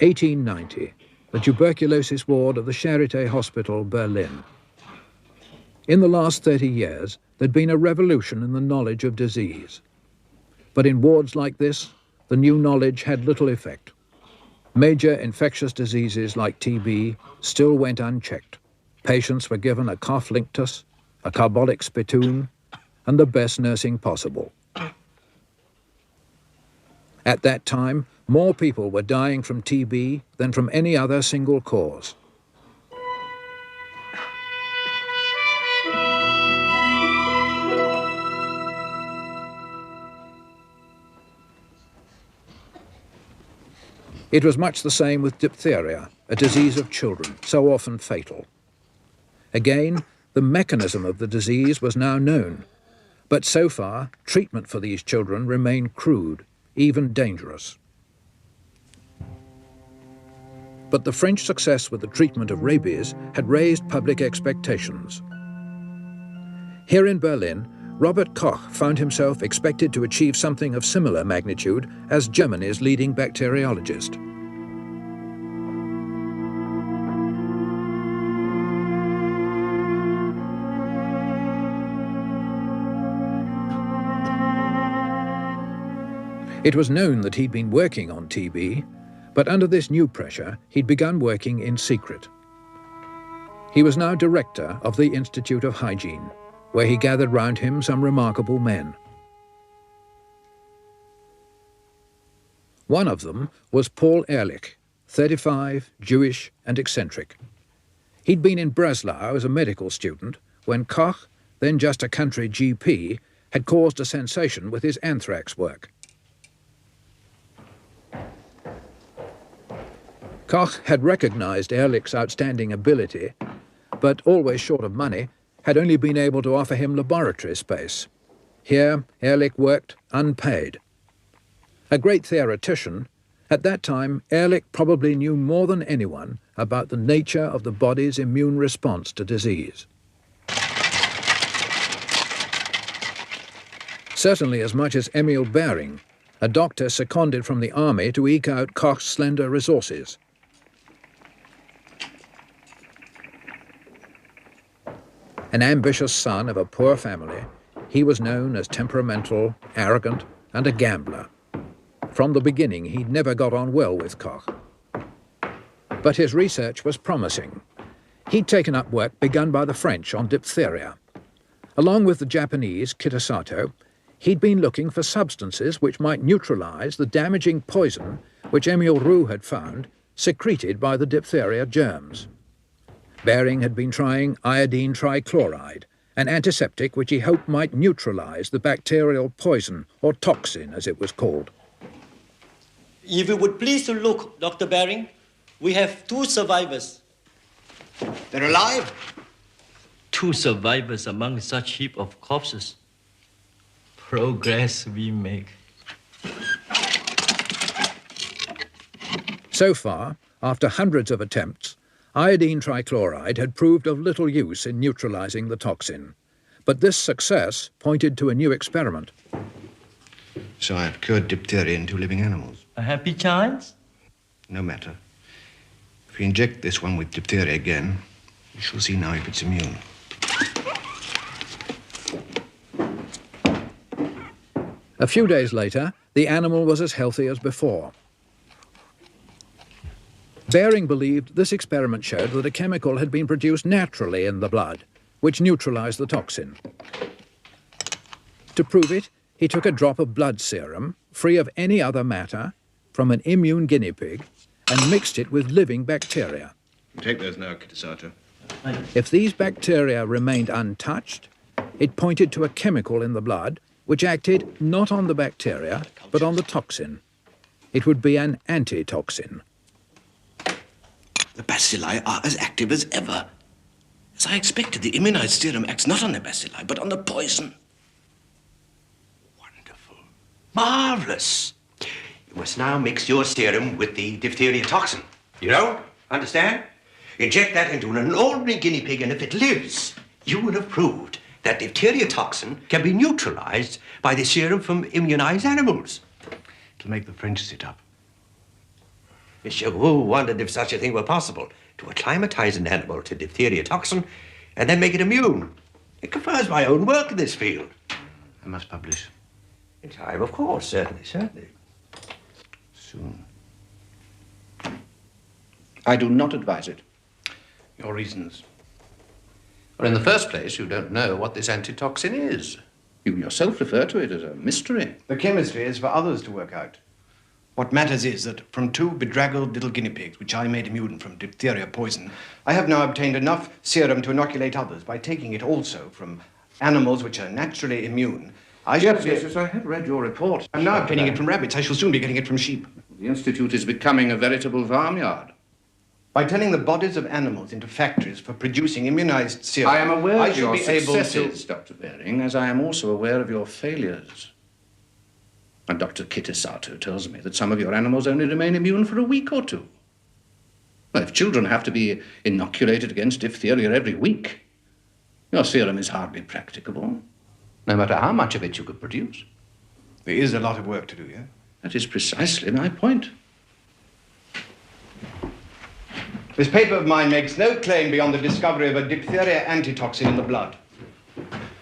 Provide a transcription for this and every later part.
(1890), the tuberculosis ward of the Charité Hospital, Berlin. In the last 30 years, there'd been a revolution in the knowledge of disease. But in wards like this, the new knowledge had little effect. Major infectious diseases like TB still went unchecked. Patients were given a cough linctus, a carbolic spittoon, and the best nursing possible. At that time, more people were dying from TB than from any other single cause. It was much the same with diphtheria, a disease of children, so often fatal. Again, the mechanism of the disease was now known, but so far, treatment for these children remained crude, even dangerous. But the French success with the treatment of rabies had raised public expectations. Here in Berlin, Robert Koch found himself expected to achieve something of similar magnitude as Germany's leading bacteriologist. It was known that he'd been working on TB, but under this new pressure, he'd begun working in secret. He was now director of the Institute of Hygiene, where he gathered round him some remarkable men. One of them was Paul Ehrlich, 35, Jewish and eccentric. He'd been in Breslau as a medical student when Koch, then just a country GP, had caused a sensation with his anthrax work. Koch had recognized Ehrlich's outstanding ability, but always short of money, had only been able to offer him laboratory space. Here, Ehrlich worked unpaid. A great theoretician, at that time, Ehrlich probably knew more than anyone about the nature of the body's immune response to disease. Certainly as much as Emil Behring, a doctor seconded from the army to eke out Koch's slender resources. An ambitious son of a poor family, he was known as temperamental, arrogant, and a gambler. From the beginning, he'd never got on well with Koch. But his research was promising. He'd taken up work begun by the French on diphtheria. Along with the Japanese, Kitasato, he'd been looking for substances which might neutralize the damaging poison which Emil Roux had found secreted by the diphtheria germs. Behring had been trying iodine trichloride, an antiseptic which he hoped might neutralize the bacterial poison, or toxin as it was called. If you would please to look, Dr. Behring, we have 2 survivors. They're alive? 2 survivors among such heap of corpses. Progress we make. So far, after hundreds of attempts, iodine trichloride had proved of little use in neutralizing the toxin. But this success pointed to a new experiment. So I've cured diphtheria in 2 living animals. A happy chance? No matter. If we inject this one with diphtheria again, we shall see now if it's immune. A few days later, the animal was as healthy as before. Behring believed this experiment showed that a chemical had been produced naturally in the blood, which neutralized the toxin. To prove it, he took a drop of blood serum, free of any other matter, from an immune guinea pig, and mixed it with living bacteria. Take those now, Kitasato. If these bacteria remained untouched, it pointed to a chemical in the blood which acted not on the bacteria, but on the toxin. It would be an antitoxin. The bacilli are as active as ever. As I expected, the immunized serum acts not on the bacilli, but on the poison. Wonderful. Marvelous. You must now mix your serum with the diphtheria toxin. You know? Understand? Inject that into an ordinary guinea pig, and if it lives, you will have proved that diphtheria toxin can be neutralized by the serum from immunized animals. It'll make the French sit up. Monsieur Roux wondered if such a thing were possible, to acclimatize an animal to diphtheria toxin and then make it immune. It confirms my own work in this field. I must publish. In time, of course, certainly, certainly. Soon. I do not advise it. Your reasons? Well, in the first place, you don't know what this antitoxin is. You yourself refer to it as a mystery. The chemistry is for others to work out. What matters is that from 2 bedraggled little guinea pigs, which I made immune from diphtheria poison, I have now obtained enough serum to inoculate others by taking it also from animals which are naturally immune. Yes, I have read your report. I'm now obtaining it from rabbits. I shall soon be getting it from sheep. The Institute is becoming a veritable farmyard. By turning the bodies of animals into factories for producing immunized serum, I am aware I of shall your be able successes, to... Dr. Baring, as I am also aware of your failures. And Dr. Kitasato tells me that some of your animals only remain immune for a week or two. Well, if children have to be inoculated against diphtheria every week, your serum is hardly practicable, no matter how much of it you could produce. There is a lot of work to do, yeah? That is precisely my point. This paper of mine makes no claim beyond the discovery of a diphtheria antitoxin in the blood.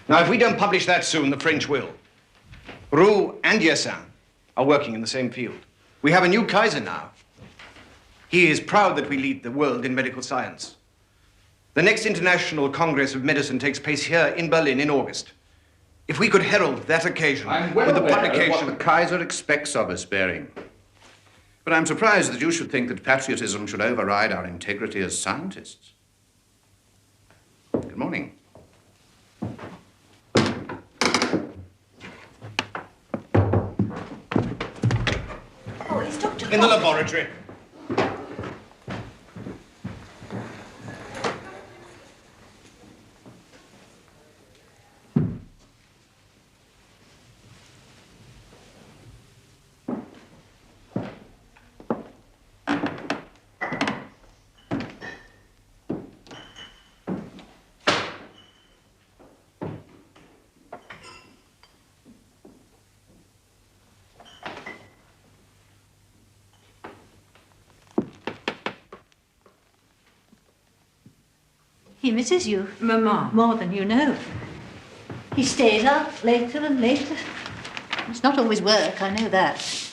Now, if we don't publish that soon, the French will. Roux and Yersin are working in the same field. We have a new Kaiser now. He is proud that we lead the world in medical science. The next International Congress of Medicine takes place here in Berlin in August. If we could herald that occasion with the publication... of what the Kaiser expects of us, Baring. But I'm surprised that you should think that patriotism should override our integrity as scientists. Good morning. Oh, it's Dr. In the laboratory. He misses you. Mamma. More than you know. He stays up later and later. It's not always work, I know that.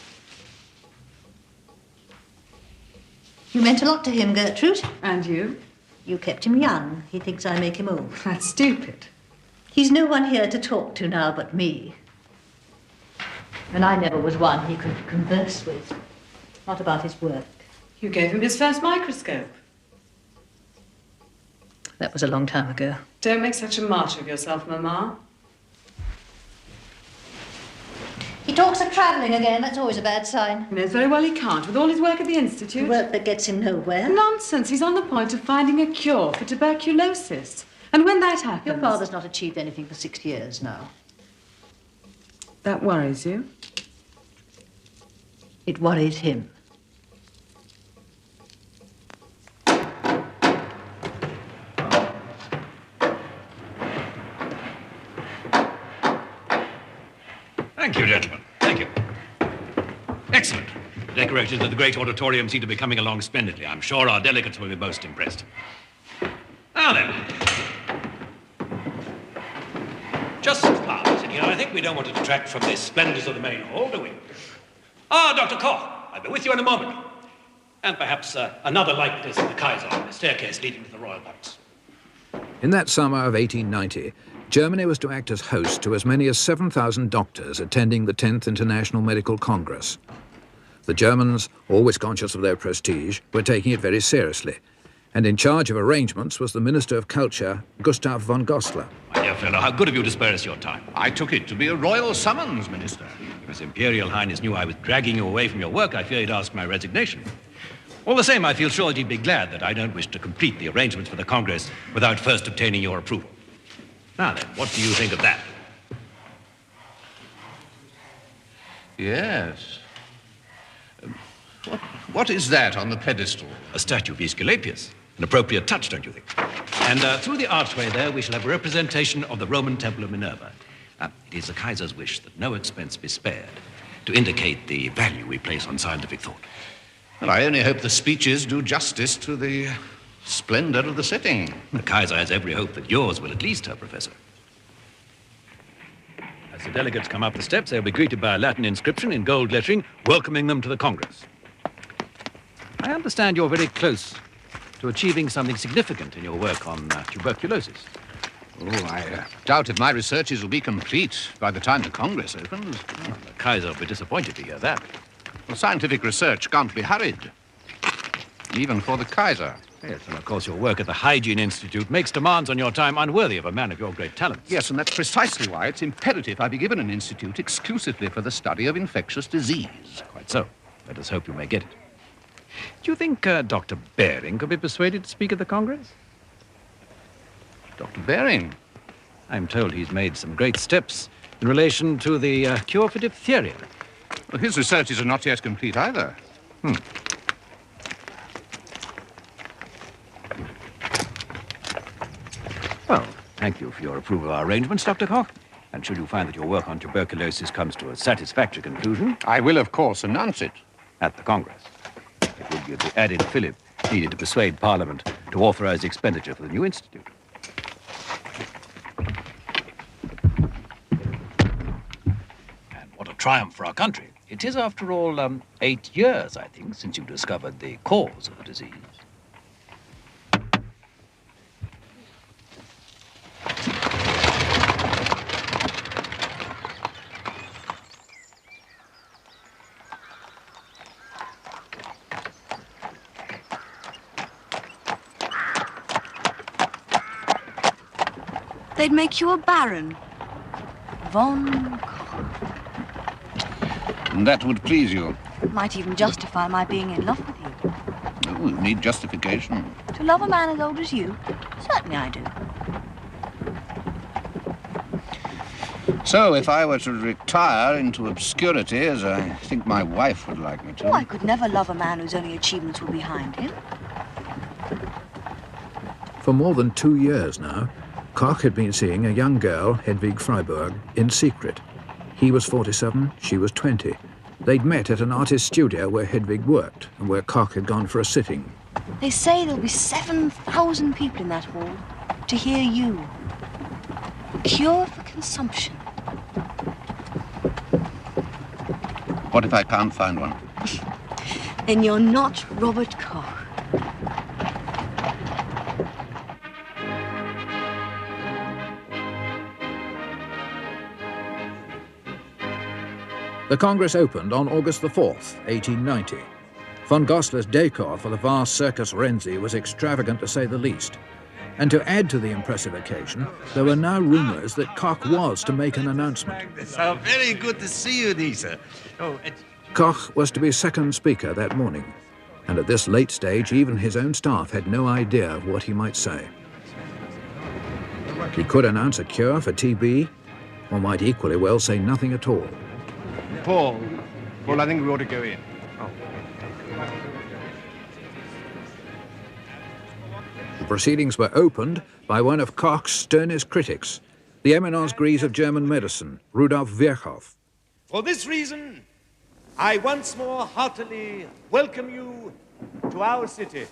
You meant a lot to him, Gertrude. And you? You kept him young. He thinks I make him old. That's stupid. He's no one here to talk to now but me. And I never was one he could converse with. Not about his work. You gave him his first microscope. That was a long time ago. Don't make such a martyr of yourself, Mamma. He talks of travelling again. That's always a bad sign. He knows very well he can't, with all his work at the Institute. Work that gets him nowhere. Nonsense. He's on the point of finding a cure for tuberculosis. And when that happens... Your father's not achieved anything for 6 years now. That worries you? It worries him. Thank you, gentlemen. Thank you. Excellent. The decorations of the great auditorium seem to be coming along splendidly. I'm sure our delegates will be most impressed. Now then. Just flowers in here. I think we don't want to detract from the splendors of the main hall, do we? Ah, Dr. Koch. I'll be with you in a moment. And perhaps another like this in the Kaiser on the staircase leading to the royal box. In that summer of 1890, Germany was to act as host to as many as 7,000 doctors attending the 10th International Medical Congress. The Germans, always conscious of their prestige, were taking it very seriously, And in charge of arrangements was the Minister of Culture, Gustav von Goslar. My dear fellow, how good of you to spare us your time. I took it to be a royal summons, Minister. If His Imperial Highness knew I was dragging you away from your work, I fear he'd ask my resignation. All the same, I feel sure he'd be glad that I don't wish to complete the arrangements for the Congress without first obtaining your approval. Now then, what do you think of that? Yes. What is that on the pedestal? A statue of Aesculapius. An appropriate touch, don't you think? And through the archway there, we shall have a representation of the Roman Temple of Minerva. It is the Kaiser's wish that no expense be spared to indicate the value we place on scientific thought. Well, I only hope the speeches do justice to the splendor of the setting. The Kaiser has every hope that yours will at least, Herr Professor. As the delegates come up the steps, they'll be greeted by a Latin inscription in gold lettering, welcoming them to the Congress. I understand you're very close to achieving something significant in your work on tuberculosis. Oh, I doubt if my researches will be complete by the time the Congress opens. Well, the Kaiser will be disappointed to hear that. Well, scientific research can't be hurried, even for the Kaiser. Yes, and of course your work at the Hygiene Institute makes demands on your time unworthy of a man of your great talents. Yes, and that's precisely why it's imperative I be given an institute exclusively for the study of infectious disease. Quite so. Let us hope you may get it. Do you think Dr. Bering could be persuaded to speak at the Congress? Dr. Bering? I'm told he's made some great steps in relation to the cure for diphtheria. Well, his researches are not yet complete either. Well, thank you for your approval of our arrangements, Dr. Koch. And should you find that your work on tuberculosis comes to a satisfactory conclusion... I will, of course, announce it. At the Congress. It would be the added fillip needed to persuade Parliament to authorize the expenditure for the new institute. And what a triumph for our country. It is, after all, 8 years, I think, since you discovered the cause of the disease. They'd make you a baron. Von... And that would please you? Might even justify my being in love with you. Oh, you need justification. To love a man as old as you? Certainly I do. So, if I were to retire into obscurity, as I think my wife would like me to... Oh, I could never love a man whose only achievements were behind him. For more than 2 years now, Koch had been seeing a young girl, Hedwig Freiburg, in secret. He was 47, she was 20. They'd met at an artist's studio where Hedwig worked and where Koch had gone for a sitting. They say there'll be 7,000 people in that hall to hear you. Cure for consumption. What if I can't find one? Then you're not Robert Koch. The Congress opened on August the 4th, 1890. Von Goslar's decor for the vast Circus Renzi was extravagant to say the least. And to add to the impressive occasion, there were now rumors that Koch was to make an announcement. So very good to see you, Lisa. Koch was to be second speaker that morning. And at this late stage, even his own staff had no idea of what he might say. He could announce a cure for TB, or might equally well say nothing at all. Paul, I think we ought to go in. The proceedings were opened by one of Koch's sternest critics, the eminence grise of German medicine, Rudolf Virchow. For this reason, I once more heartily welcome you to our city.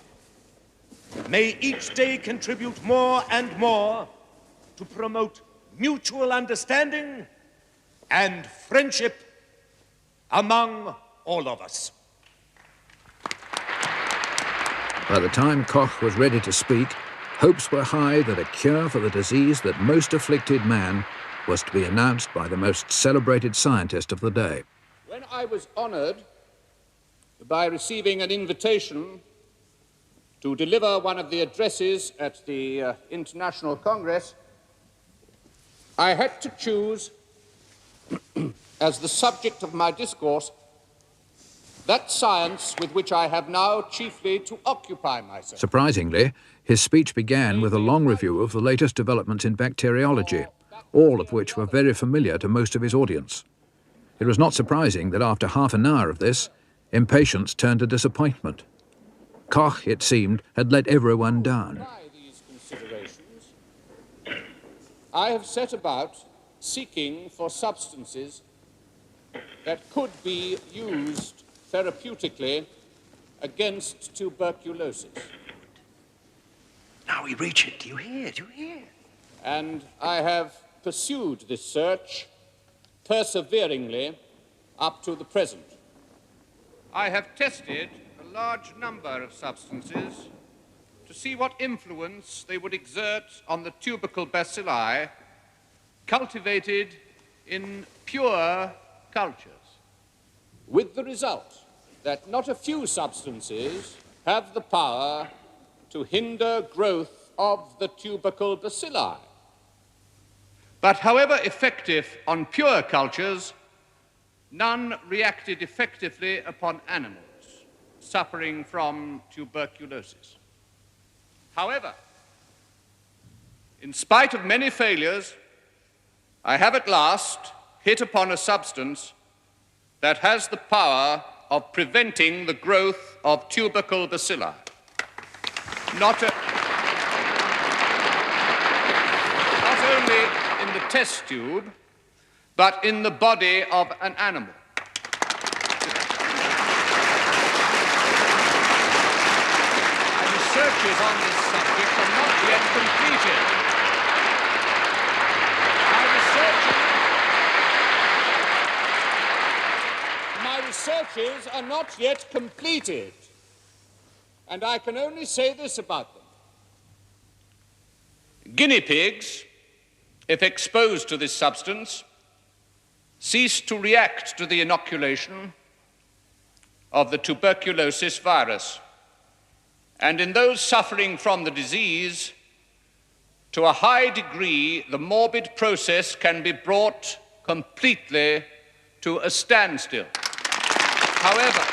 May each day contribute more and more to promote mutual understanding and friendship among all of us. By the time Koch was ready to speak, hopes were high that a cure for the disease that most afflicted man was to be announced by the most celebrated scientist of the day. When I was honored by receiving an invitation to deliver one of the addresses at the International Congress, I had to choose as the subject of my discourse that science with which I have now chiefly to occupy myself. Surprisingly, his speech began with a long review of the latest developments in bacteriology, all of which were very familiar to most of his audience. It was not surprising that after half an hour of this, impatience turned to disappointment. Koch, it seemed, had let everyone down. I have set about seeking for substances that could be used therapeutically against tuberculosis. Now we reach it. Do you hear? Do you hear? And I have pursued this search perseveringly up to the present. I have tested a large number of substances to see what influence they would exert on the tubercle bacilli cultivated in pure cultures, with the result that not a few substances have the power to hinder growth of the tubercle bacilli. But however effective on pure cultures, none reacted effectively upon animals suffering from tuberculosis. However, in spite of many failures, I have at last hit upon a substance that has the power of preventing the growth of tubercle bacilli. Not only in the test tube, but in the body of an animal. My researches on this subject are not yet completed. My researches are not yet completed, and I can only say this about them. Guinea pigs, if exposed to this substance, cease to react to the inoculation of the tuberculosis virus, and in those suffering from the disease, to a high degree, the morbid process can be brought completely to a standstill. However,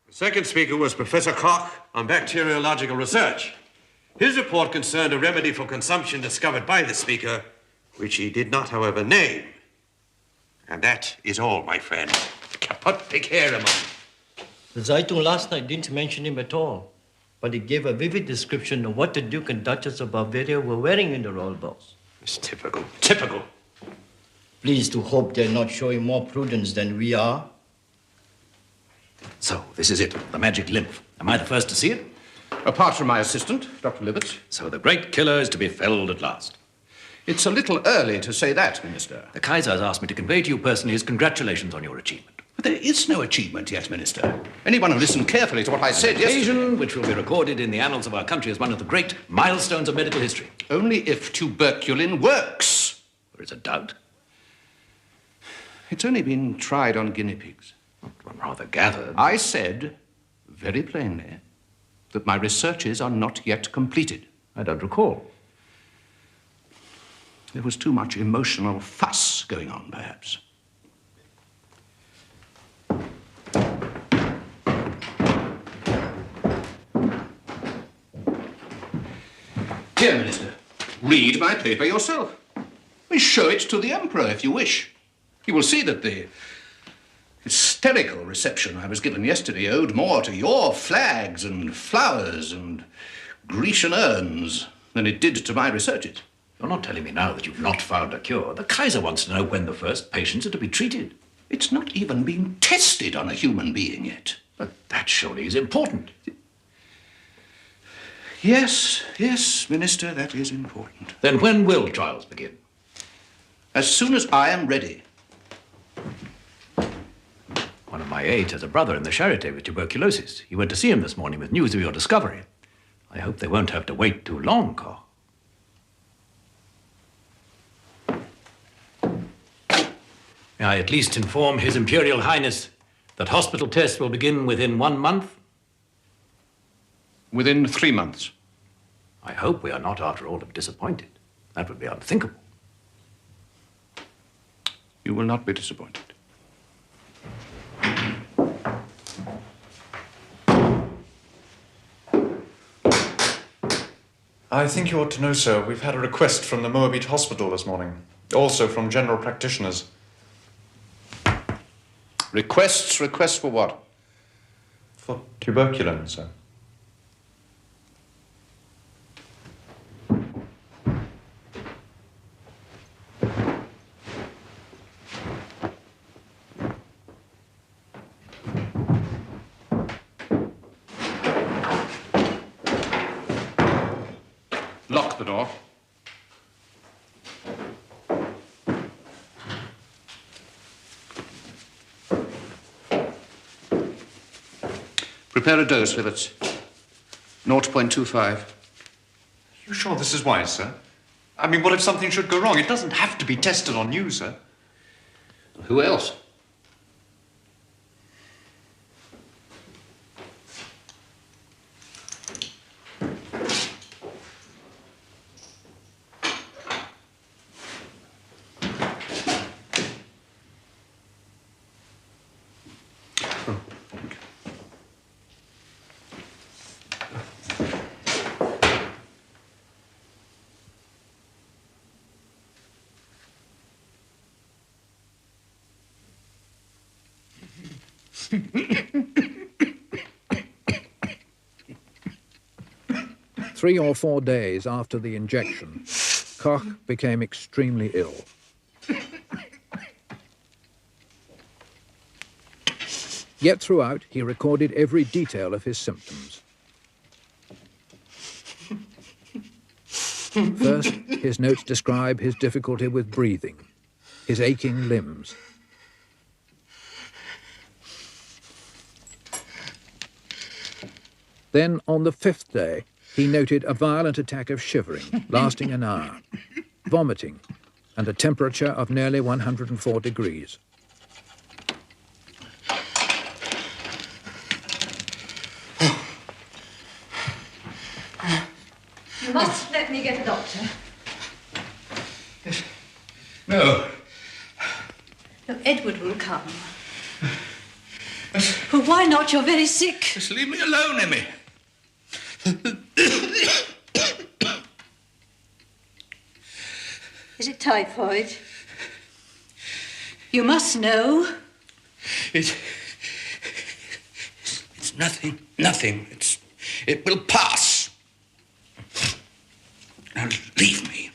Second speaker was Professor Koch on bacteriological research. His report concerned a remedy for consumption discovered by the speaker, which he did not, however, name. And that is all, my friend. But take care of him. The Zeitung last night didn't mention him at all, but it gave a vivid description of what the Duke and Duchess of Bavaria were wearing in the royal balls. It's typical. Typical. Pleased to hope they're not showing more prudence than we are. So, this is it, the magic lymph. Am I the first to see it? apart from my assistant, Dr. Livett. So the great killer is to be felled at last. It's a little early to say that, Minister. The Kaiser has asked me to convey to you personally his congratulations on your achievement. But there is no achievement yet, Minister. Anyone who listened carefully to what I said yesterday... An occasion which will be recorded in the annals of our country as one of the great milestones of medical history. Only if tuberculin works. There is a doubt. It's only been tried on guinea pigs. One rather gathered. I said, very plainly, that my researches are not yet completed. I don't recall. There was too much emotional fuss going on, perhaps. Here, Minister, read my paper yourself. Show it to the Emperor, if you wish. You will see that the hysterical reception I was given yesterday owed more to your flags and flowers and Grecian urns than it did to my researches. You're not telling me now that you've not found a cure. The Kaiser wants to know when the first patients are to be treated. It's not even been tested on a human being yet. But that surely is important. Yes, Minister, that is important. Then when will trials begin? As soon as I am ready. One of my aides has a brother in the Charité with tuberculosis. He went to see him this morning with news of your discovery. I hope they won't have to wait too long, Koch. May I at least inform His Imperial Highness that hospital tests will begin within 1 month? Within 3 months. I hope we are not, after all, disappointed. That would be unthinkable. You will not be disappointed. I think you ought to know, sir, we've had a request from the Moabit Hospital this morning. Also from general practitioners. Requests for what? For tuberculin, sir. Lock the door. Prepare a dose with it. 0.25. You sure this is wise, sir? I mean, what if something should go wrong? It doesn't have to be tested on you, sir. Who else? Three or 4 days after the injection, Koch became extremely ill. Yet throughout, he recorded every detail of his symptoms. First, his notes describe his difficulty with breathing, his aching limbs. Then, on the 5th day, he noted a violent attack of shivering, lasting an hour, vomiting, and a temperature of nearly 104 degrees. You must let me get a doctor. No. No, Edward will come. But why not? You're very sick. Just leave me alone, Emmy. Is it typhoid? You must know. It's nothing. It will pass. Now leave me.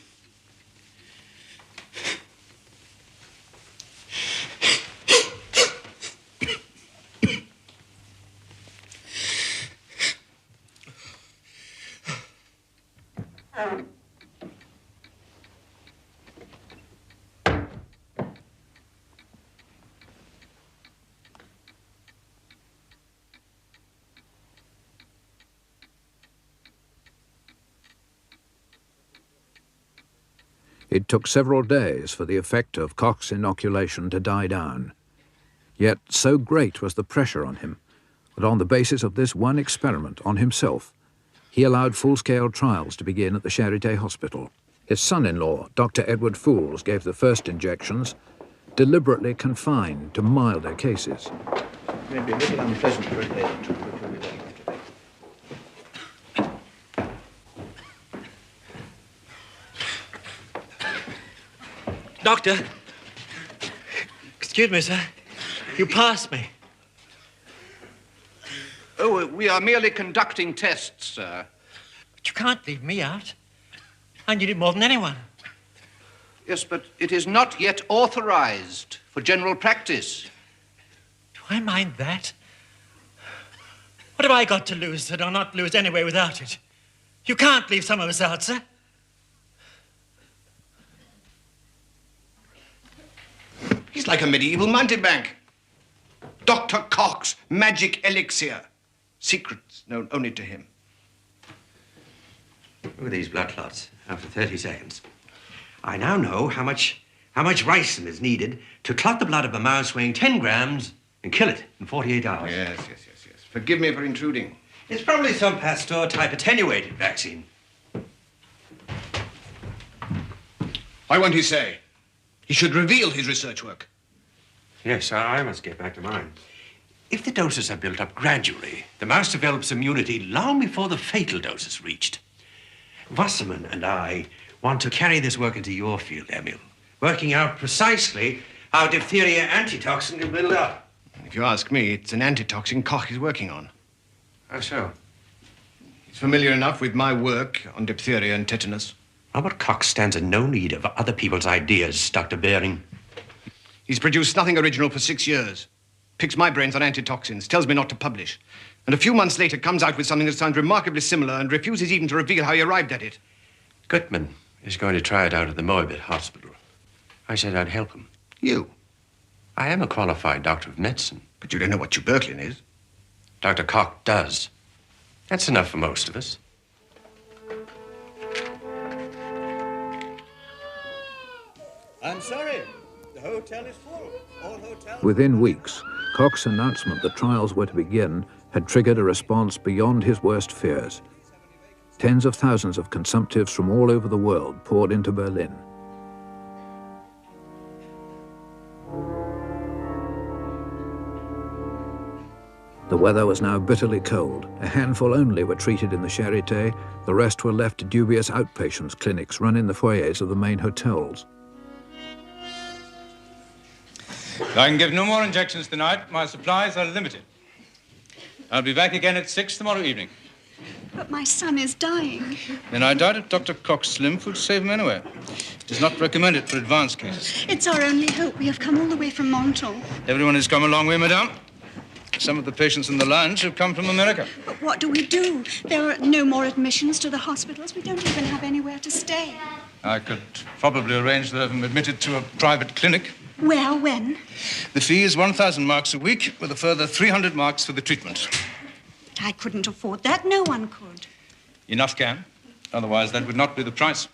It took several days for the effect of Koch's inoculation to die down. Yet so great was the pressure on him that on the basis of this one experiment on himself, he allowed full-scale trials to begin at the Charité Hospital. His son-in-law, Dr. Edward Fools, gave the first injections, deliberately confined to milder cases. Maybe a little unpleasant for a day or two, but you'll be well enough today. Doctor, excuse me, sir. You passed me. Oh, we are merely conducting tests, sir. But You can't leave me out. I need it more than anyone. Yes, but it is not yet authorized for general practice. Do I mind that? What have I got to lose that I'll not lose anyway without it? You can't leave some of us out, sir. He's like a medieval mountebank. Dr. Koch's magic elixir. Secrets known only to him. Look at these blood clots after 30 seconds. I now know how much ricin is needed to clot the blood of a mouse weighing 10 grams and kill it in 48 hours. Yes. Forgive me for intruding. It's probably some Pasteur-type attenuated vaccine. Why won't he say? He should reveal his research work. Yes, I must get back to mine. If the doses are built up gradually, the mouse develops immunity long before the fatal dose is reached. Wasserman and I want to carry this work into your field, Emil, working out precisely how diphtheria antitoxin can build up. If you ask me, it's an antitoxin Koch is working on. How so? He's familiar enough with my work on diphtheria and tetanus. Robert Koch stands in no need of other people's ideas, Dr. Bering. He's produced nothing original for 6 years. Picks my brains on antitoxins, tells me not to publish. And a few months later comes out with something that sounds remarkably similar and refuses even to reveal how he arrived at it. Gutman is going to try it out at the Moabit Hospital. I said I'd help him. You? I am a qualified doctor of medicine. But you don't know what tuberculin is. Dr. Koch does. That's enough for most of us. I'm sorry. The hotel is full. All hotels... Within weeks, Koch's announcement that trials were to begin had triggered a response beyond his worst fears. Tens of thousands of consumptives from all over the world poured into Berlin. The weather was now bitterly cold. A handful only were treated in the Charité. The rest were left to dubious outpatients clinics run in the foyers of the main hotels. I can give no more injections tonight. My supplies are limited. I'll be back again at 6 tomorrow evening. But my son is dying. Then I doubt if Dr. Koch's lymph would save him anyway. It is not recommended for advanced cases. It's our only hope. We have come all the way from Menton. Everyone has come a long way, madame. Some of the patients in the lounge have come from America. But what do we do? There are no more admissions to the hospitals. We don't even have anywhere to stay. I could probably arrange to have him admitted to a private clinic. Where, when? The fee is 1,000 marks a week, with a further 300 marks for the treatment. I couldn't afford that. No one could. Enough can. Otherwise, that would not be the price.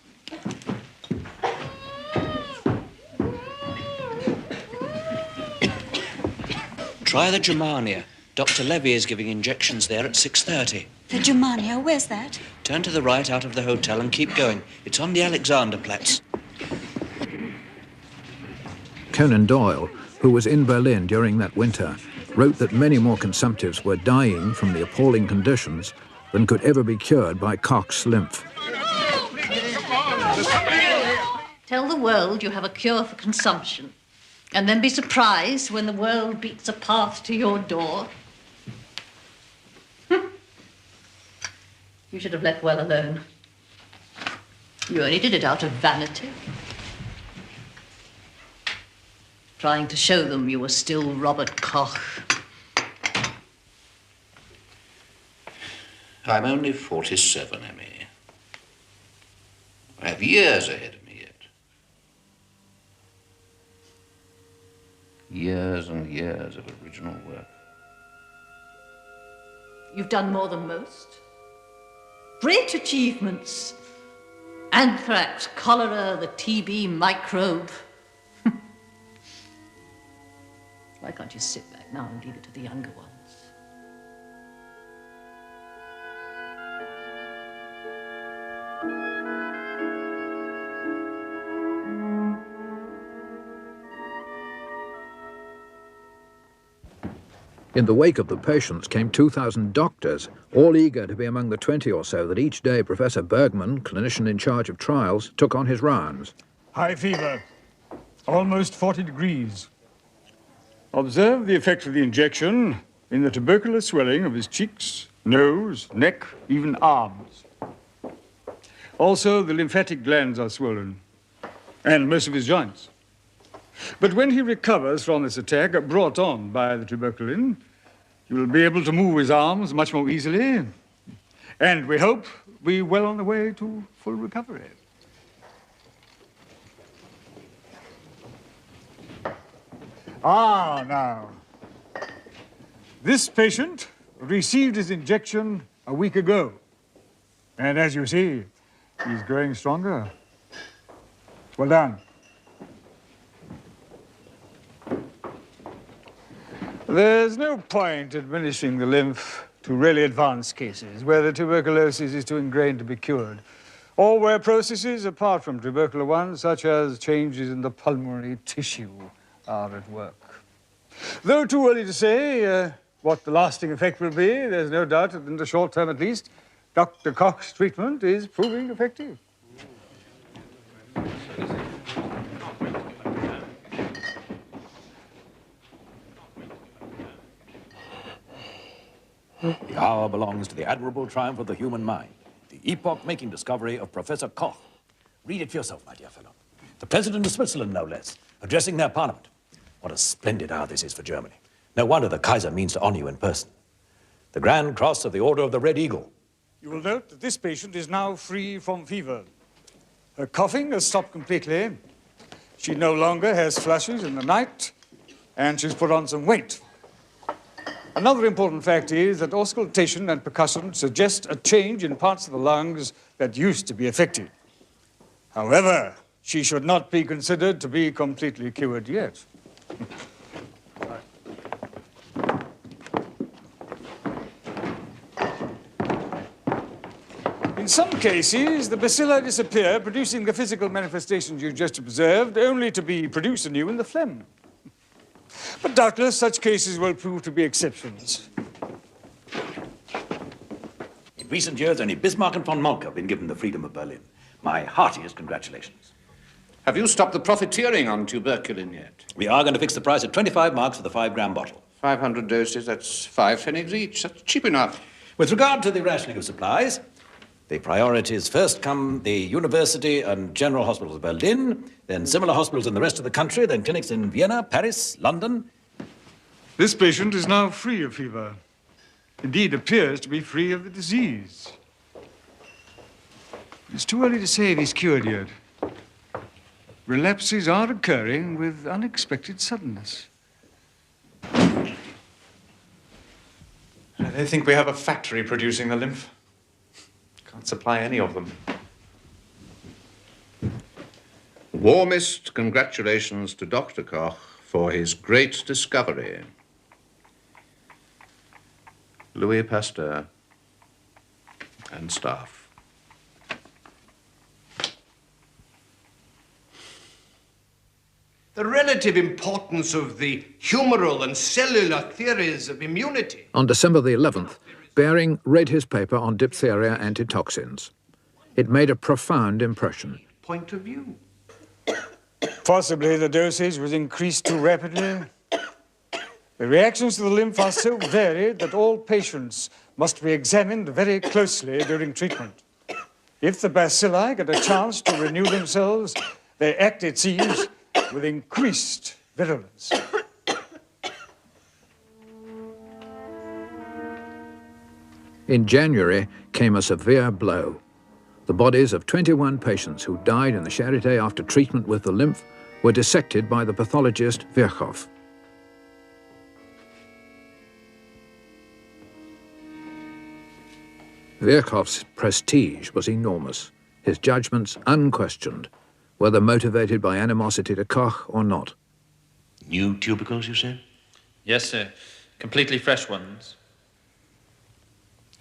Try the Germania. Dr. Levy is giving injections there at 6:30. The Germania? Where's that? Turn to the right out of the hotel and keep going. It's on the Alexanderplatz. Conan Doyle, who was in Berlin during that winter, wrote that many more consumptives were dying from the appalling conditions than could ever be cured by Koch's lymph. Tell the world you have a cure for consumption, and then be surprised when the world beats a path to your door. You should have let well alone. You only did it out of vanity. Trying to show them you were still Robert Koch. I'm only 47, Emmy. I have years ahead of me yet. Years and years of original work. You've done more than most. Great achievements. Anthrax, cholera, the TB microbe. Why can't you sit back now and leave it to the younger ones? In the wake of the patients came 2,000 doctors, all eager to be among the 20 or so that each day Professor Bergman, clinician in charge of trials, took on his rounds. High fever, almost 40 degrees. Observe the effect of the injection in the tubercular swelling of his cheeks, nose, neck, even arms. Also, the lymphatic glands are swollen, and most of his joints. But when he recovers from this attack, brought on by the tuberculin, he will be able to move his arms much more easily, and we hope be well on the way to full recovery. Now, this patient received his injection a week ago, and as you see, he's growing stronger. Well done. There's no point administering the lymph to really advanced cases where the tuberculosis is too ingrained to be cured, or where processes apart from tubercular ones, such as changes in the pulmonary tissue, are at work. Though too early to say what the lasting effect will be, there's no doubt that in the short term at least, Dr. Koch's treatment is proving effective. The hour belongs to the admirable triumph of the human mind, the epoch-making discovery of Professor Koch. Read it for yourself, my dear fellow. The President of Switzerland, no less, addressing their parliament. What a splendid hour this is for Germany. No wonder the Kaiser means to honor you in person. The Grand Cross of the Order of the Red Eagle. You will note that this patient is now free from fever. Her coughing has stopped completely. She no longer has flushes in the night, and she's put on some weight. Another important fact is that auscultation and percussion suggest a change in parts of the lungs that used to be affected. However, she should not be considered to be completely cured yet. In some cases, the bacilli disappear, producing the physical manifestations you just observed, only to be produced anew in the phlegm. But doubtless such cases will prove to be exceptions. In recent years, only Bismarck and von Moltke have been given the freedom of Berlin. My heartiest congratulations. Have you stopped the profiteering on tuberculin yet? We are going to fix the price at 25 marks for the 5-gram bottle. 500 doses, that's 5 pfennigs each. That's cheap enough. With regard to the rationing of supplies, the priorities first come the University and General Hospitals of Berlin, then similar hospitals in the rest of the country, then clinics in Vienna, Paris, London. This patient is now free of fever. Indeed, appears to be free of the disease. It's too early to say if he's cured yet. Relapses are occurring with unexpected suddenness. They think we have a factory producing the lymph. Can't supply any of them. Warmest congratulations to Dr. Koch for his great discovery. Louis Pasteur and staff. The relative importance of the humoral and cellular theories of immunity. On December the 11th, Behring read his paper on diphtheria antitoxins. It made a profound impression. Point of view. Possibly the dosage was increased too rapidly. The reactions to the lymph are so varied that all patients must be examined very closely during treatment. If the bacilli get a chance to renew themselves, they act, it seems, with increased virulence. In January came a severe blow. The bodies of 21 patients who died in the Charité after treatment with the lymph were dissected by the pathologist Virchow. Virchow's prestige was enormous, his judgments unquestioned, whether motivated by animosity to Koch or not. New tubercles, you said? Yes, sir. Completely fresh ones.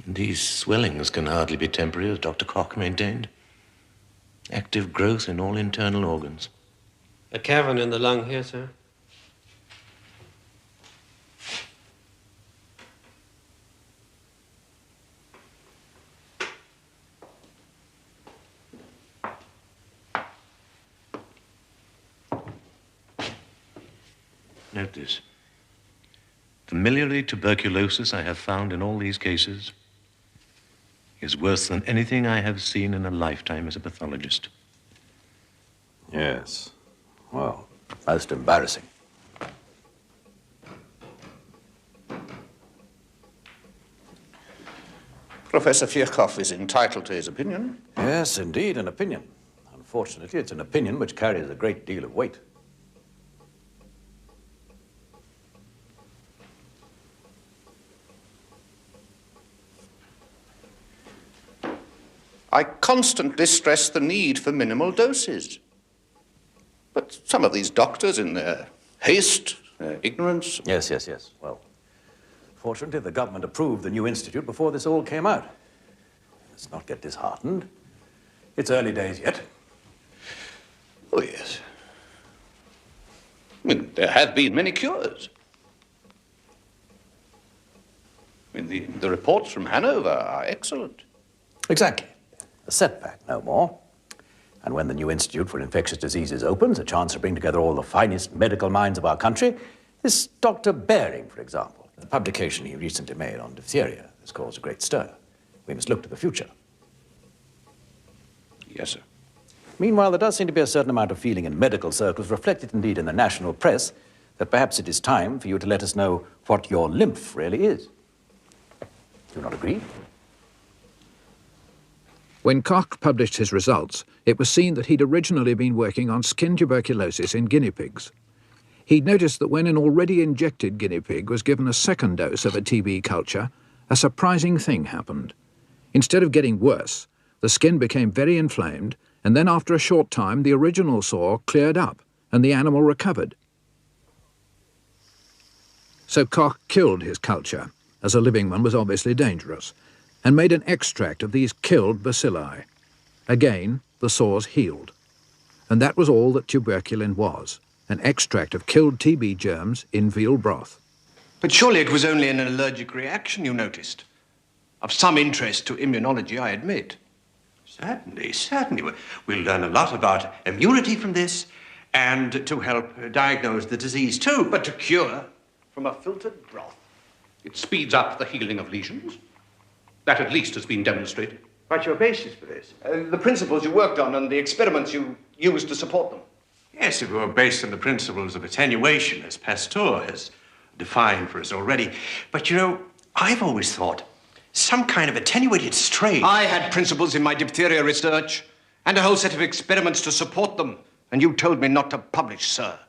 These swellings can hardly be temporary, as Dr. Koch maintained. Active growth in all internal organs. A cavern in the lung here, sir. Note this. Familiary tuberculosis I have found in all these cases is worse than anything I have seen in a lifetime as a pathologist. Yes. Well, most embarrassing. Professor Virchow is entitled to his opinion. Yes, indeed, an opinion. Unfortunately, it's an opinion which carries a great deal of weight. I constantly stress the need for minimal doses. But some of these doctors, in their haste, their ignorance... Yes. Well, fortunately, the government approved the new institute before this all came out. Let's not get disheartened. It's early days yet. Oh, yes. I mean, there have been many cures. I mean, the reports from Hanover are excellent. Exactly. A setback, no more. And when the new Institute for Infectious Diseases opens, a chance to bring together all the finest medical minds of our country, this Dr. Baring, for example. The publication he recently made on diphtheria has caused a great stir. We must look to the future. Yes, sir. Meanwhile, there does seem to be a certain amount of feeling in medical circles, reflected indeed in the national press, that perhaps it is time for you to let us know what your lymph really is. Do you not agree? When Koch published his results, it was seen that he'd originally been working on skin tuberculosis in guinea pigs. He'd noticed that when an already injected guinea pig was given a second dose of a TB culture, a surprising thing happened. Instead of getting worse, the skin became very inflamed, and then after a short time the original sore cleared up and the animal recovered. So Koch killed his culture, as a living one was obviously dangerous, and made an extract of these killed bacilli. Again, the sores healed. And that was all that tuberculin was, an extract of killed TB germs in veal broth. But surely it was only an allergic reaction you noticed. Of some interest to immunology, I admit. Certainly. We'll learn a lot about immunity from this, and to help diagnose the disease too. But to cure from a filtered broth. It speeds up the healing of lesions. That at least has been demonstrated. What's your basis for this? The principles you worked on and the experiments you used to support them. Yes, it were based on the principles of attenuation, as Pasteur has defined for us already. But, you know, I've always thought some kind of attenuated strain... I had principles in my diphtheria research and a whole set of experiments to support them. And you told me not to publish, sir.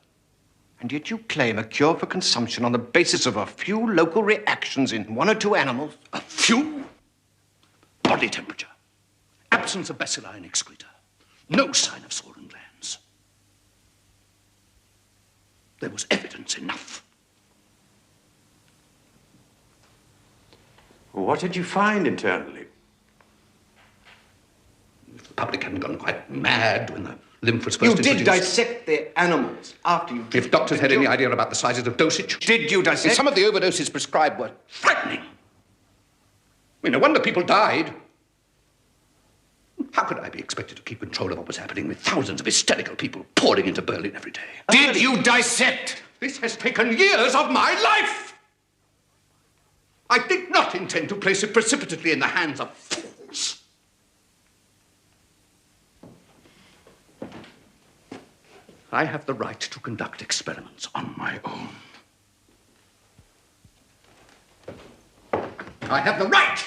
And yet you claim a cure for consumption on the basis of a few local reactions in one or two animals? A few? Body temperature, absence of bacilli in excreta, no sign of swollen glands. There was evidence enough. What did you find internally? If the public hadn't gone quite mad when the lymph was first introduced. You did dissect the animals after you... If doctors had any idea about the sizes of dosage... Did you dissect? Some of the overdoses prescribed were frightening. I mean, no wonder people died. How could I be expected to keep control of what was happening with thousands of hysterical people pouring into Berlin every day? Did you dissect? This has taken years of my life! I did not intend to place it precipitately in the hands of fools. I have the right to conduct experiments on my own. I have the right!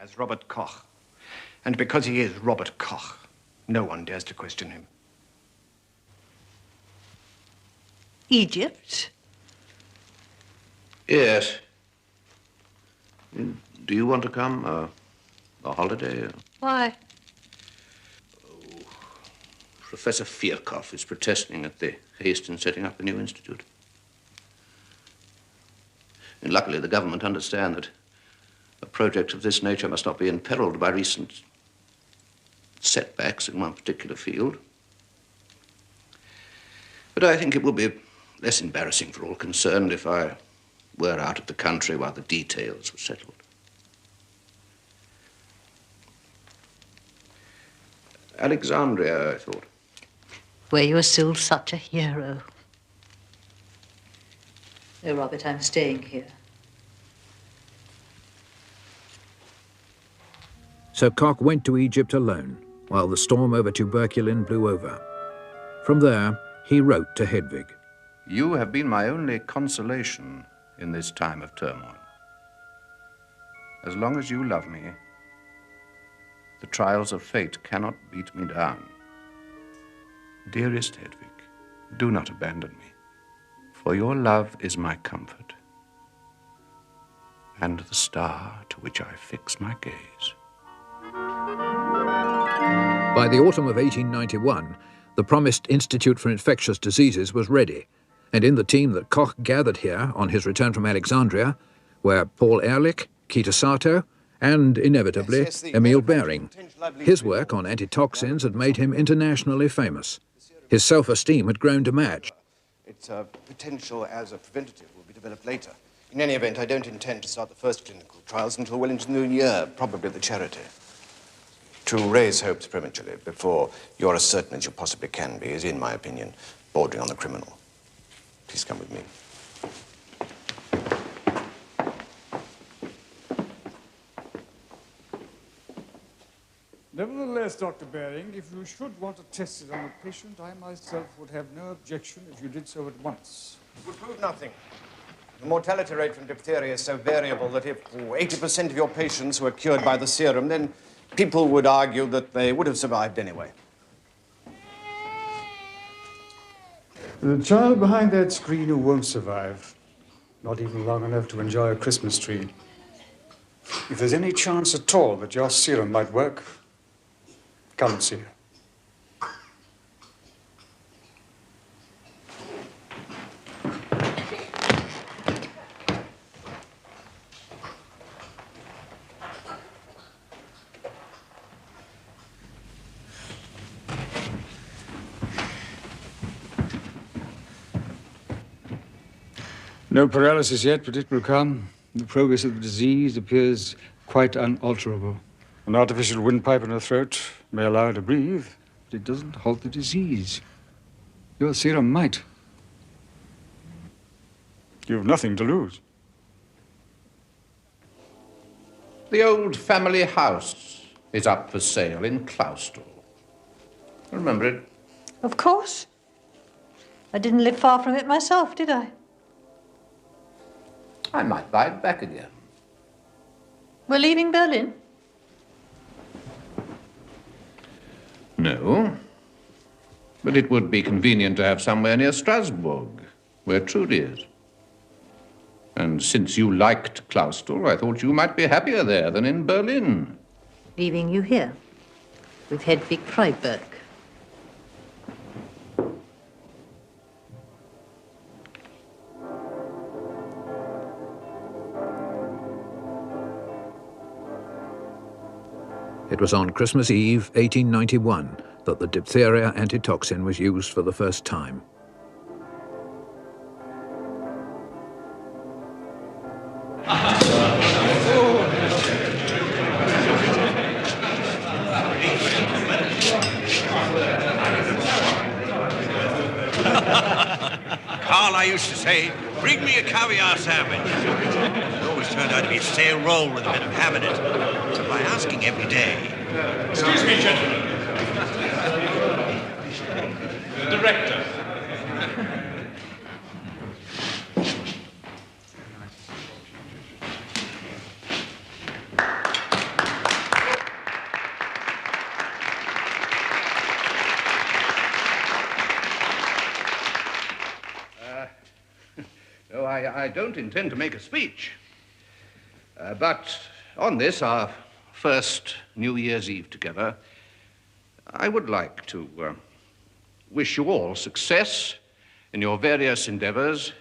As Robert Koch. And because he is Robert Koch, no one dares to question him. Egypt? Yes. Do you want to come? A holiday? Why? Professor Virchow is protesting at the haste in setting up the new institute. And luckily, the government understand that a project of this nature must not be imperiled by recent setbacks in one particular field. But I think it would be less embarrassing for all concerned if I were out of the country while the details were settled. Alexandria, I thought. Where you are still such a hero. No, Robert, I'm staying here. so Koch went to Egypt alone, while the storm over tuberculin blew over. From there, he wrote to Hedwig. You have been my only consolation in this time of turmoil. As long as you love me, the trials of fate cannot beat me down. Dearest Hedwig, do not abandon me, for your love is my comfort and the star to which I fix my gaze. By the autumn of 1891, the promised Institute for Infectious Diseases was ready, and in the team that Koch gathered here on his return from Alexandria were Paul Ehrlich, Kita Sato, and, inevitably, Emil Behring. His work on antitoxins had made him internationally famous. His self-esteem had grown to match. Its potential as a preventative will be developed later. In any event, I don't intend to start the first clinical trials until well into the new year, probably at the charity. To raise hopes prematurely before you're as certain as you possibly can be is, in my opinion, bordering on the criminal. Please come with me. Nevertheless, Dr. Behring, if you should want to test it on a patient, I myself would have no objection if you did so at once. It would prove nothing. The mortality rate from diphtheria is so variable that if 80% of your patients were cured by the serum, then people would argue that they would have survived anyway. The child behind that screen who won't survive, not even long enough to enjoy a Christmas tree. If there's any chance at all that your serum might work, come and see her. No paralysis yet, but it will come. The progress of the disease appears quite unalterable. An artificial windpipe in her throat may allow her to breathe, but it doesn't halt the disease. Your serum might. You have nothing to lose. The old family house is up for sale in Clausthal. Remember it? Of course. I didn't live far from it myself, did I? I might buy it back again. We're leaving Berlin? No. But it would be convenient to have somewhere near Strasbourg, where Trudy is. And since you liked Clausthal, I thought you might be happier there than in Berlin. Leaving you here, with Hedwig Freiberg. It was on Christmas Eve, 1891, that the diphtheria antitoxin was used for the first time. Carl, I used to say, bring me a caviar sandwich. It always turned out to be a stale roll with a bit of ham in it. So by asking every day... Excuse me, gentlemen. The director. No, I don't intend to make a speech. But on this, our first New Year's Eve together, I would like to wish you all success in your various endeavors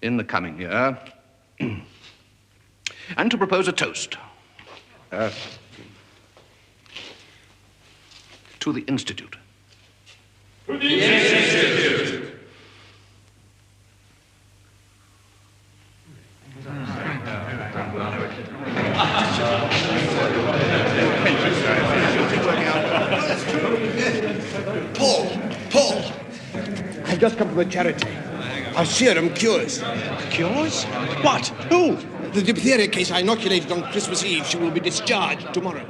in the coming year, and to propose a toast to the Institute. To the Institute. Paul! I've just come from the charity. Our serum cures. Cures? What? Who? The diphtheria case I inoculated on Christmas Eve, she will be discharged tomorrow.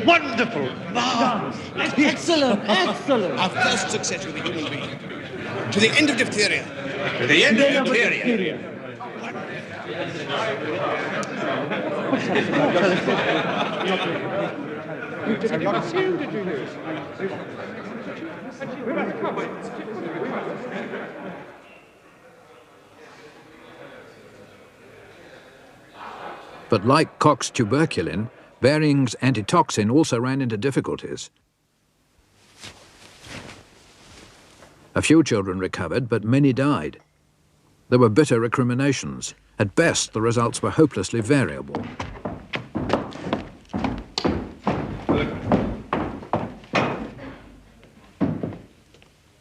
Wonderful! Marvelous! Excellent! Excellent! Our first success with a human being. To the end of diphtheria. To the end of diphtheria. But like Koch's tuberculin, Behring's antitoxin also ran into difficulties. A few children recovered, but many died. There were bitter recriminations. At best, the results were hopelessly variable.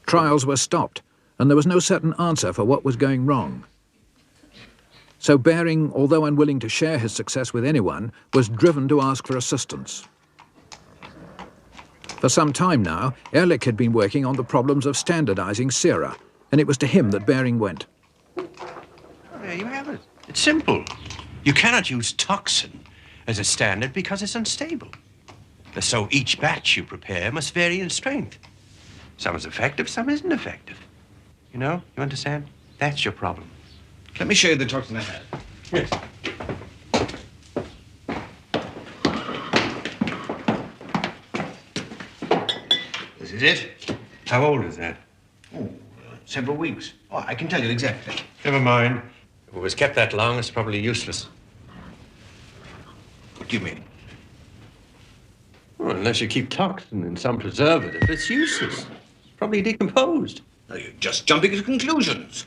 Trials were stopped, and there was no certain answer for what was going wrong. So Behring, although unwilling to share his success with anyone, was driven to ask for assistance. For some time now, Ehrlich had been working on the problems of standardizing sera, and it was to him that Behring went. There you have it. It's simple. You cannot use toxin as a standard because it's unstable. So each batch you prepare must vary in strength. Some is effective, some isn't effective. You know, you understand? That's your problem. Let me show you the toxin I had. Yes. This is it. How old is that? Oh, several weeks. Oh, I can tell you exactly. Never mind. If it was kept that long, it's probably useless. What do you mean? Well, unless you keep toxin in some preservative, it's useless. It's probably decomposed. Now, you're just jumping to conclusions.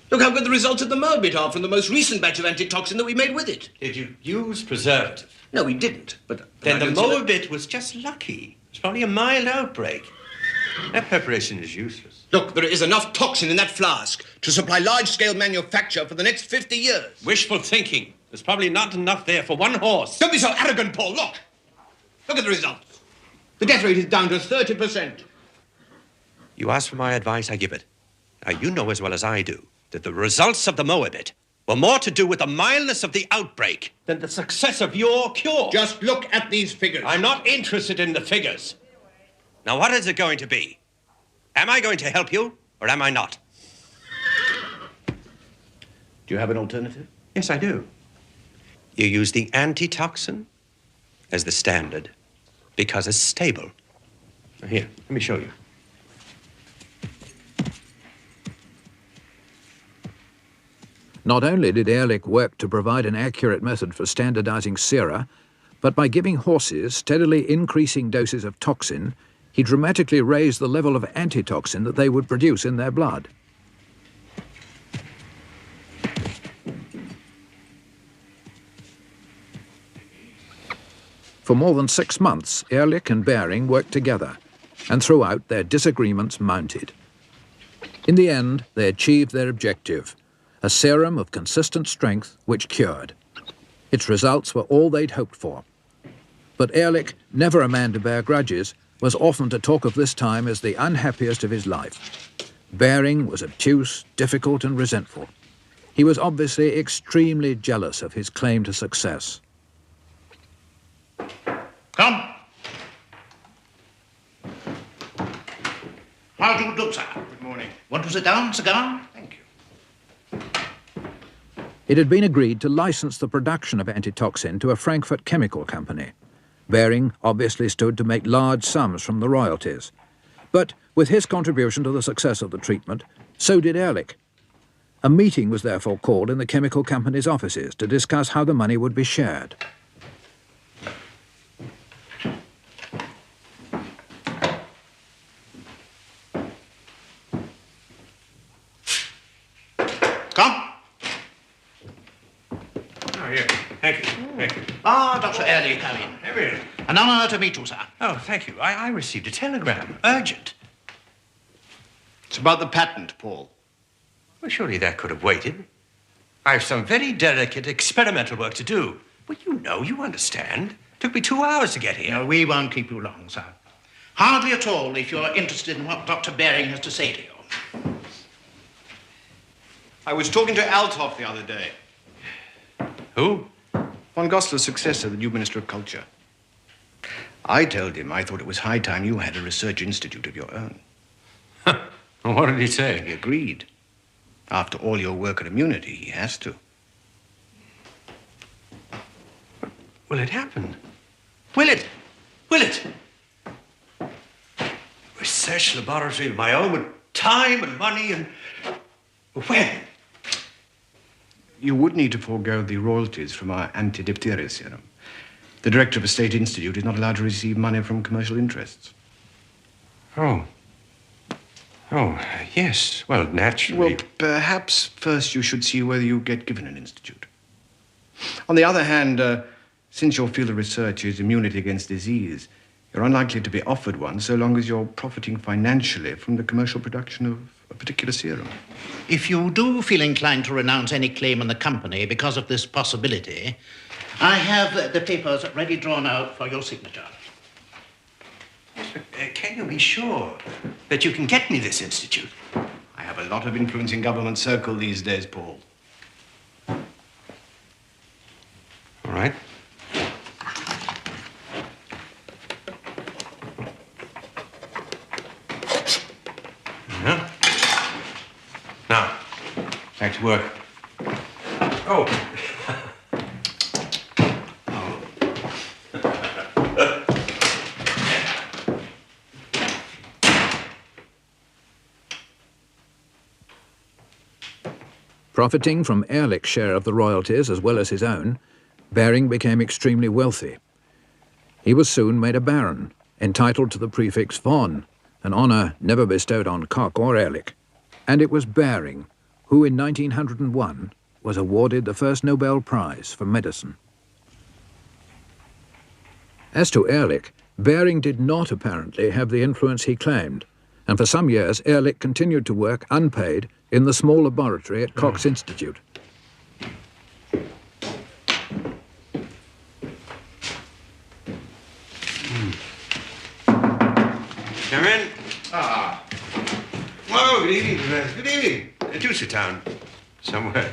Look how good the results of the Merbit are from the most recent batch of antitoxin that we made with it. Did you use preservative? No, we didn't. But then I the don't see Merbit was just lucky. It's probably a mild outbreak. That preparation is useless. Look, there is enough toxin in that flask to supply large-scale manufacture for the next 50 years. Wishful thinking. There's probably not enough there for one horse. Don't be so arrogant, Paul. Look. Look at the results. The death rate is down to 30%. You ask for my advice, I give it. Now, you know as well as I do that the results of the Moabit were more to do with the mildness of the outbreak than the success of your cure. Just look at these figures. I'm not interested in the figures. Now, what is it going to be? Am I going to help you, or am I not? Do you have an alternative? Yes, I do. You use the antitoxin as the standard because it's stable. Now, here, let me show you. Not only did Ehrlich work to provide an accurate method for standardizing sera, but by giving horses steadily increasing doses of toxin, he dramatically raised the level of antitoxin that they would produce in their blood. For more than 6 months, Ehrlich and Behring worked together, and throughout their disagreements mounted. In the end, they achieved their objective, a serum of consistent strength which cured. Its results were all they'd hoped for. But Ehrlich, never a man to bear grudges, was often to talk of this time as the unhappiest of his life. Behring was obtuse, difficult, and resentful. He was obviously extremely jealous of his claim to success. Come. How do you do, sir? Good morning. Want to sit down, cigar? Thank you. It had been agreed to license the production of antitoxin to a Frankfurt chemical company. Behring obviously stood to make large sums from the royalties. But with his contribution to the success of the treatment, so did Ehrlich. A meeting was therefore called in the chemical company's offices to discuss how the money would be shared. Come. Oh, here. Thank you. Thank you. Ah, Dr. Ehrlich, come in. Really? An honor to meet you, sir. Oh, thank you. I received a telegram. Urgent. It's about the patent, Paul. Well, surely that could have waited. I have some very delicate experimental work to do. Well, you understand. Took me 2 hours to get here. No, we won't keep you long, sir. Hardly at all if you're interested in what Dr. Behring has to say to you. I was talking to Althoff the other day. Who? von Goslar's successor, the new Minister of Culture. I told him I thought it was high time you had a research institute of your own. What did he say? He agreed. After all your work on immunity, he has to. Will it happen? Will it? Will it? Research laboratory of my own with time and money and... When? You would need to forego the royalties from our anti-diphtheria serum. The director of a state institute is not allowed to receive money from commercial interests. Oh. Oh, yes. Well, naturally. Well, perhaps first you should see whether you get given an institute. On the other hand, since your field of research is immunity against disease, you're unlikely to be offered one so long as you're profiting financially from the commercial production of a particular serum. If you do feel inclined to renounce any claim on the company because of this possibility, I have the papers ready drawn out for your signature. Can you be sure that you can get me this institute? I have a lot of influence in government circle these days, Paul. All right. Yeah. Now, back to work. Oh. Profiting from Ehrlich's share of the royalties as well as his own, Bering became extremely wealthy. He was soon made a baron, entitled to the prefix von, an honour never bestowed on Koch or Ehrlich. And it was Bering who, in 1901, was awarded the first Nobel Prize for medicine. As to Ehrlich, Bering did not apparently have the influence he claimed, and for some years Ehrlich continued to work unpaid in the small laboratory at Koch's Institute. Come in. Ah. Oh, good evening. Good evening. Do sit down somewhere.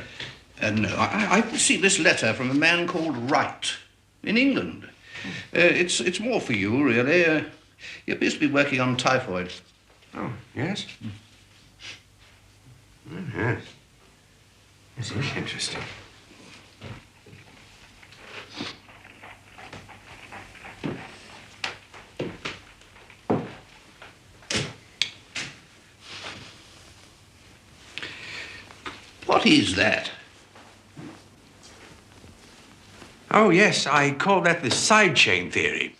No, I received this letter from a man called Wright in England. It's more for you, really. He appears to be working on typhoid. Oh, yes? Yes. This is interesting. What is that? Oh, yes, I call that the side chain theory.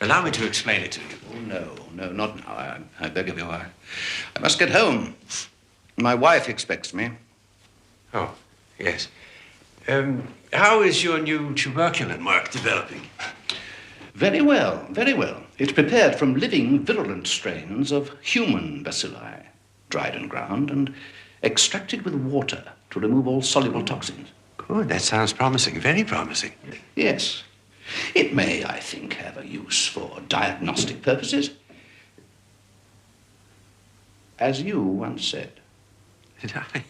Allow me to explain it to you. Oh, no, not now. I beg of you. I must get home. My wife expects me. Oh, yes. How is your new tuberculin work developing? Very well, very well. It's prepared from living virulent strains of human bacilli, dried and ground, and extracted with water to remove all soluble toxins. Good, that sounds promising, very promising. Yes. It may, I think, have a use for diagnostic purposes. As you once said. Did I?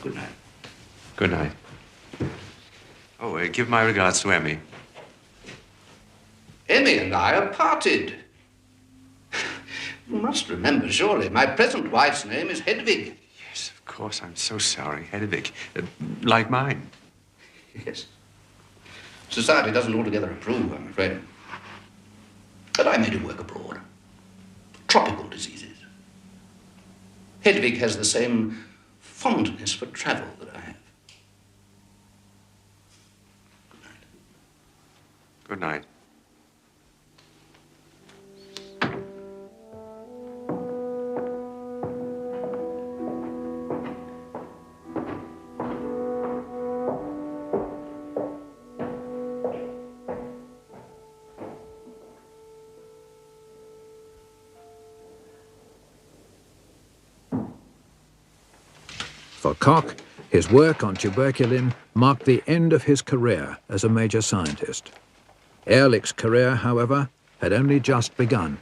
Good night. Good night. Oh, give my regards to Emmy. Emmy and I are parted. You must remember, surely, my present wife's name is Hedwig. Yes, of course. I'm so sorry. Hedwig. Like mine. Yes. Society doesn't altogether approve, I'm afraid. But I made her work abroad. Tropical diseases. Hedwig has the same fondness for travel that I have. Good night. For Koch, his work on tuberculin marked the end of his career as a major scientist. Ehrlich's career, however, had only just begun.